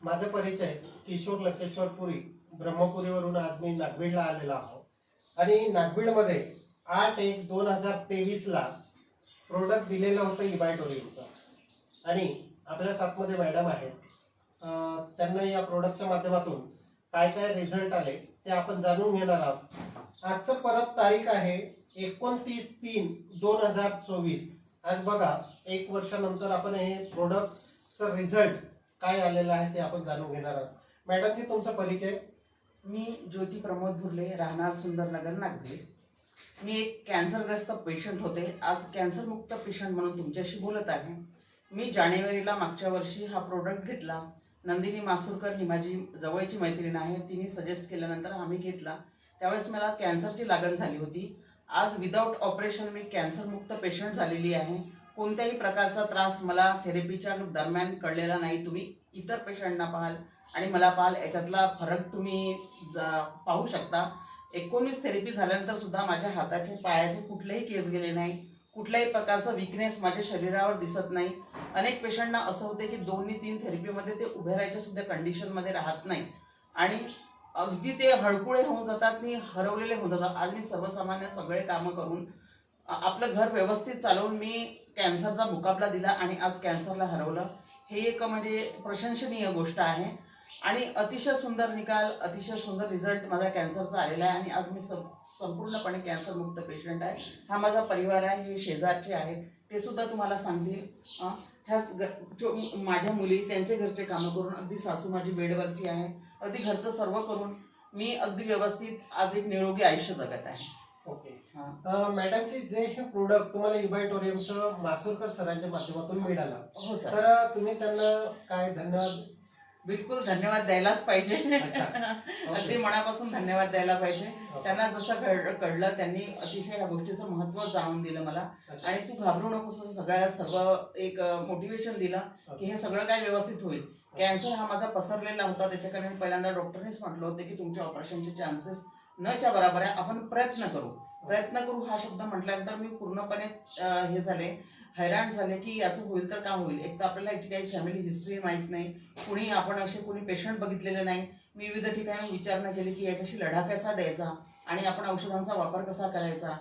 माझा परिचय किशोर लकेश्वर पुरी ब्रह्मपुरीवरून आज मी नागभीडला आलेलो आहो आणि नागभीडमध्ये 8/1/2023 ला प्रोडक्ट दिलेलं होतं इबायटोरियमचं आणि आपल्या साथमध्ये मॅडम आहेत. त्यांना या प्रोडक्टच्या माध्यमातून काय काय रिझल्ट आले ते आपण जाणून घेणार आहोत. आजचं परत तारीख आहे 29/3/2024. आज बघा 1 वर्षानंतर आपण हे प्रोडक्टचं रिझल्ट काय आलेलं आहे ते आपण जाणून घेणार आहोत. मॅडम जी तुमचा परिचय. मी ज्योती प्रमोद भुर्ले, राहणार सुंदरनगर, नागभीड. मी एक कॅन्सरग्रस्त पेशंट होते. आज कॅन्सरमुक्त पेशंट म्हणून तुमच्याशी बोलत आहे. मी जानेवारीला मागच्या वर्षी हा प्रोडक्ट घेतला. नंदिनी मासुरकर ही माझी जवळची मैत्रीण आहे. तिने सजेस्ट केल्यानंतर आम्ही घेतला. त्यावेळेस मला कॅन्सरची लागण झाली होती. आज विदाऊट ऑपरेशन मी कॅन्सरमुक्त पेशंट झालेली आहे. कोणत्याही प्रकारचा त्रास मला थेरपीच्या दरम्यान कळलेला नाही. तुम्ही इतर पेशंटना पाहाल आणि मला पाहाल, याच्यातला फरक तुम्ही पाहू शकता. 19 थेरपी झाल्यानंतर सुद्धा माझ्या हाताचे पायाचे कुठलेही केस गेले नाही. कुठल्याही प्रकारचा विकनेस माझ्या शरीरावर दिसत नाही. अनेक पेशंटना असं होते की 2-3 थेरपीमध्ये ते उभे राहायच्या सुद्धा कंडिशनमध्ये राहत नाही आणि अगदी ते हळकुळे होऊन जातात आणि हरवलेले होऊन जातात. आज मी सर्वसामान्य सगळे कामं करून आपलं घर व्यवस्थित चालवून मी कॅन्सरचा मुकाबला दिला आणि आज कॅन्सरला हरवलं. हे एक म्हणजे प्रशंसनीय गोष्ट आहे आणि अतिशय सुंदर निकाल, अतिशय सुंदर रिझल्ट माझा कॅन्सरचा आलेला आहे आणि आज मी संपूर्णपणे कॅन्सरमुक्त पेशंट आहे. हा माझा परिवार आहे, हे शेजारचे आहेत, ते सुद्धा तुम्हाला सांगतील. माझ्या मुली त्यांचे घरचे कामं करून, अगदी सासू माझी बेडवरची आहे, अगदी घरचं सर्व करून मी अगदी व्यवस्थित आज एक निरोगी आयुष्य जगत आहे. ओके. मॅडमची जे हे प्रोडक्ट तुम्हाला इबायटोरियमचं मासुरकर सरांच्या माध्यमातून मिळालं, हो सर. तर तुम्ही त्यांना काय धन्यवाद. बिलकुल धन्यवाद द्यायलाच पाहिजे. अगदी मनापासून धन्यवाद द्यायला पाहिजे. त्यांना जसं कळलं त्यांनी अतिशय ह्या गोष्टीचं महत्त्व जाणून दिलं मला आणि तू घाबरू नकोस असं सर्व एक मोटिवेशन दिलं की हे सगळं काय व्यवस्थित होईल. कॅन्सर हा माझा पसरलेला होता, त्याच्याकडे मी पहिल्यांदा डॉक्टरनीच म्हटलं होतं की तुमच्या ऑपरेशनचे चान्सेस नच्या बरोबर आहे, आपण प्रयत्न करू हा शब्द म्हटल्यानंतर मी पूर्णपणे हे झाले, हैराण झाले की याचं होईल तर का होईल. एक तर आपल्याला याची काही फॅमिली हिस्ट्री माहीत नाही, आपण असे कुणी पेशंट बघितलेले नाही. मी विविध ठिकाणी विचारणा केली की याच्याशी लढा कसा द्यायचा आणि आपण औषधांचा वापर कसा करायचा.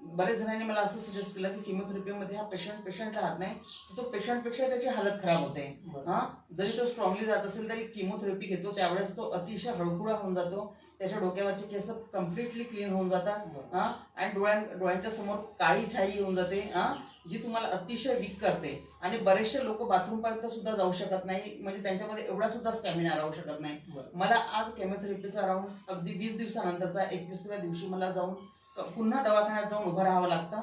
बरेच जणांनी मला असं सजेस्ट केलं की किमोथेरपीमध्ये हा पेशंट राहत नाही, तो पेशंटपेक्षा त्याची हालत खराब होते. जरी तो स्ट्रॉंगली जात असेल तरी किमोथेरपी घेतो त्यावेळेस तो अतिशय हळकुळा होऊन जातो, त्याच्या डोक्यावरचे केस कम्प्लिटली क्लीन होऊन जातात आणि डोळ्यांच्या समोर काळी छाई येऊन जाते जी तुम्हाला अतिशय वीक करते आणि बरेचसे लोक बाथरूम पर्यंत सुद्धा जाऊ शकत नाही, म्हणजे त्यांच्यामध्ये एवढा सुद्धा स्टॅमिना राहू शकत नाही. मला आज केमोथेरपीचा राऊंड अगदी 20 दिवसानंतरचा 21व्या दिवशी मला जाऊन पुन्हा दवाखान्यात जाऊन उभं राहावं लागतं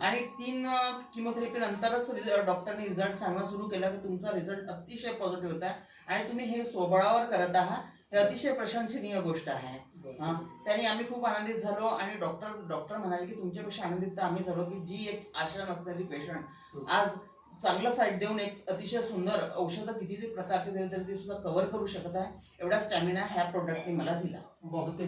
आणि 3 किमोथेरपी नंतरच डॉक्टरने रिझल्ट सांगणं सुरू केलं की तुमचा रिझल्ट अतिशय पॉझिटिव्ह होता आणि तुम्ही हे स्वबळावर करत आहात. हे अतिशय प्रशंसनीय गोष्ट आहे. त्यांनी आम्ही खूप आनंदित झालो आणि डॉक्टर म्हणाले की तुमच्यापेक्षा आनंदित तर आम्ही झालो की जी एक आशा नसलेली पेशंट आज चांगलं फाईट देऊन एक अतिशय सुंदर औषधं किती प्रकारचे दिले तरी ते सुद्धा कव्हर करू शकत आहे. एवढा स्टॅमिना ह्या प्रोडक्टने मला दिला. बहुत ही